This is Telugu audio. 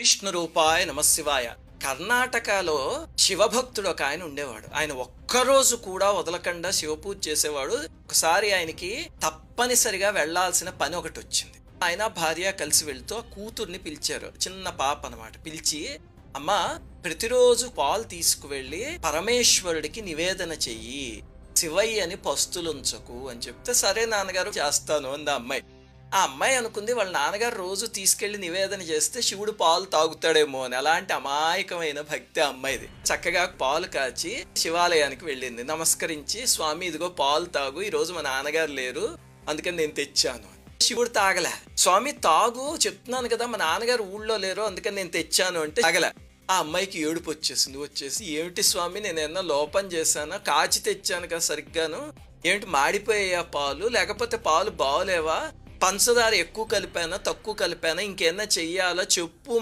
విష్ణు రూపాయ నమశివాయ. కర్ణాటకలో శివభక్తుడు ఒక ఆయన ఉండేవాడు. ఆయన ఒక్కరోజు కూడా వదలకుండా శివపూజ చేసేవాడు. ఒకసారి ఆయనకి తప్పనిసరిగా వెళ్లాల్సిన పని ఒకటి వచ్చింది. ఆయన భార్య కలిసి వెళ్తూ ఆ కూతుర్ని పిలిచారు. చిన్న పాప అన్నమాట. పిలిచి, అమ్మా ప్రతిరోజు పాలు తీసుకువెళ్ళి పరమేశ్వరుడికి నివేదన చెయ్యి, శివయ్యని పస్తులుంచకు అని చెప్తే, సరే నాన్నగారు చేస్తాను అంది ఆ అమ్మాయి. ఆ అమ్మాయి అనుకుంది వాళ్ళ నాన్నగారు రోజు తీసుకెళ్లి నివేదన చేస్తే శివుడు పాలు తాగుతాడేమో అని. అలాంటి అమాయకమైన భక్తి ఆ అమ్మాయిది. చక్కగా పాలు కాచి శివాలయానికి వెళ్ళింది. నమస్కరించి, స్వామి ఇదిగో పాలు తాగు, ఈ రోజు మా నాన్నగారు లేరు అందుకని నేను తెచ్చాను. శివుడు తాగలే. స్వామి తాగు చెప్తున్నాను కదా, మా నాన్నగారు ఊళ్ళో లేరు అందుకని నేను తెచ్చాను అంటే తాగలే. ఆ అమ్మాయికి ఏడుపు వచ్చేసి, ఏమిటి స్వామి నేను ఏమన్నా లోపం చేశానా? కాచి తెచ్చాను కదా సరిగ్గాను, ఏమిటి మాడిపోయా పాలు, లేకపోతే పాలు బాగోలేవా, పంచదార ఎక్కువ కలిపానా తక్కువ కలిపానా, ఇంకేమన్నా చెయ్యాలా చెప్పు.